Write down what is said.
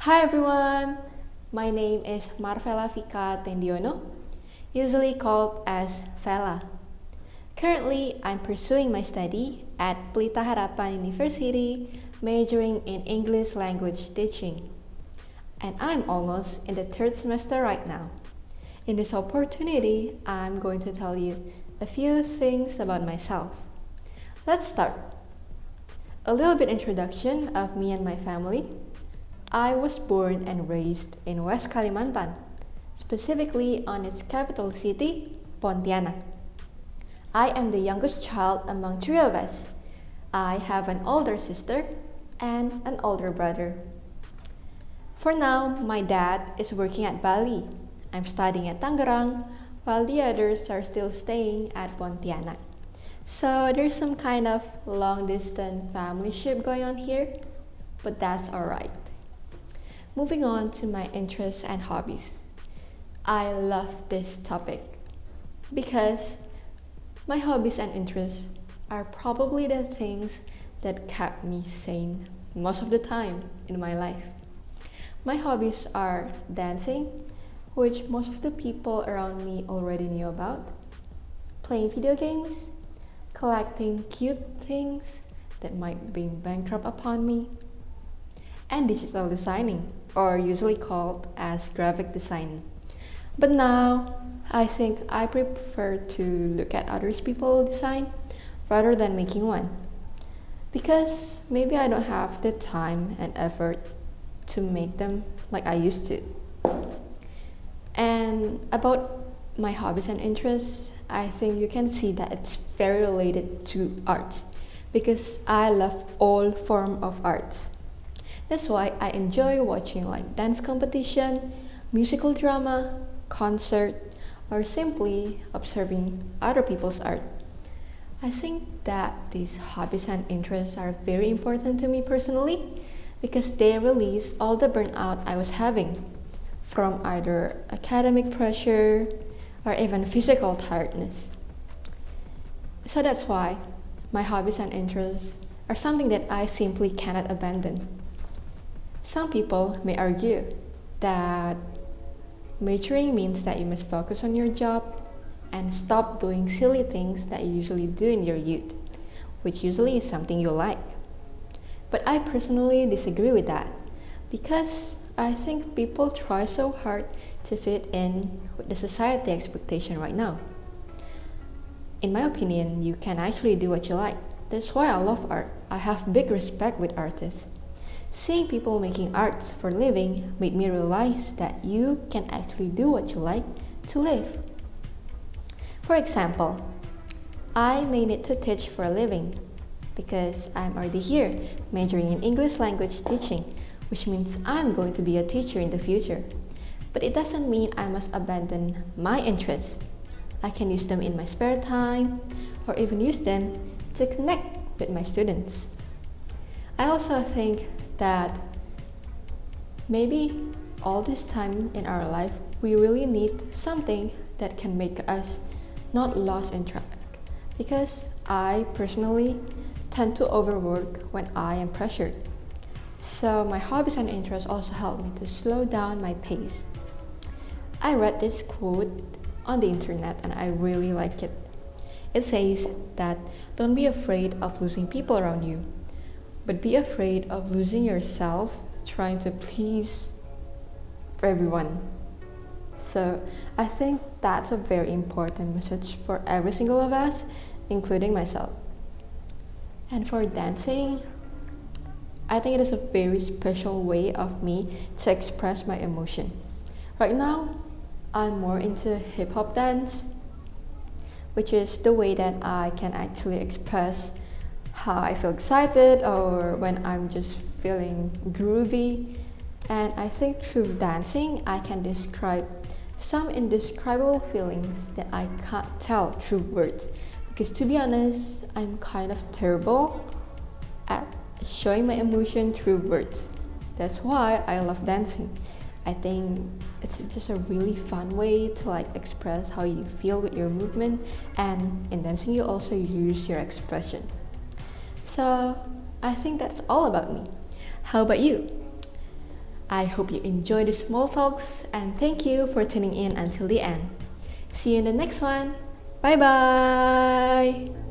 Hi everyone, my name is Marvella Vica Tendiono, usually called as Vella. Currently, I'm pursuing my study at Pelita Harapan University, majoring in English language teaching. And I'm almost in the third semester right now. In this opportunity, I'm going to tell you a few things about myself. Let's start. A little bit introduction of me and my family. I was born and raised in West Kalimantan, specifically on its capital city, Pontianak. I am the youngest child among three of us. I have an older sister and an older brother. For now, my dad is working at Bali. I'm studying at Tangerang, while the others are still staying at Pontianak. So there's some kind of long-distance familyship going on here, but that's alright. Moving on to my interests and hobbies. I love this topic because my hobbies and interests are probably the things that kept me sane most of the time in my life. My hobbies are dancing, which most of the people around me already knew about, playing video games, collecting cute things that might be bankrupt upon me, and digital designing, or usually called as graphic design. But now, I think I prefer to look at others people's design rather than making one. Because maybe I don't have the time and effort to make them like I used to. And about my hobbies and interests, I think you can see that it's very related to art because I love all form of arts. That's why I enjoy watching like dance competition, musical drama, concert, or simply observing other people's art. I think that these hobbies and interests are very important to me personally because they release all the burnout I was having from either academic pressure or even physical tiredness. So that's why my hobbies and interests are something that I simply cannot abandon. Some people may argue that majoring means that you must focus on your job and stop doing silly things that you usually do in your youth, which usually is something you like. But I personally disagree with that because I think people try so hard to fit in with the society expectation right now. In my opinion, you can actually do what you like. That's why I love art. I have big respect with artists. Seeing people making art for a living made me realize that you can actually do what you like to live. For example, I may need to teach for a living because I'm already here majoring in English language teaching, which means I'm going to be a teacher in the future. But it doesn't mean I must abandon my interests. I can use them in my spare time or even use them to connect with my students. I also think that maybe all this time in our life we really need something that can make us not lost in track because I personally tend to overwork when I am pressured. So my hobbies and interests also help me to slow down my pace. I read this quote on the internet and I really like it. It says that don't be afraid of losing people around you, but be afraid of losing yourself trying to please everyone. So I think that's a very important message for every single of us, including myself. And for dancing, I think it is a very special way of me to express my emotion. Right now, I'm more into hip hop dance, which is the way that I can actually express how I feel excited or when I'm just feeling groovy. And I think through dancing, I can describe some indescribable feelings that I can't tell through words. Because to be honest, I'm kind of terrible at showing my emotion through words. That's why I love dancing. I think it's just a really fun way to like express how you feel with your movement, and in dancing you also use your expression. So I think that's all about me. How about you? I hope you enjoy the small talks and thank you for tuning in until the end. See you in the next one. Bye bye!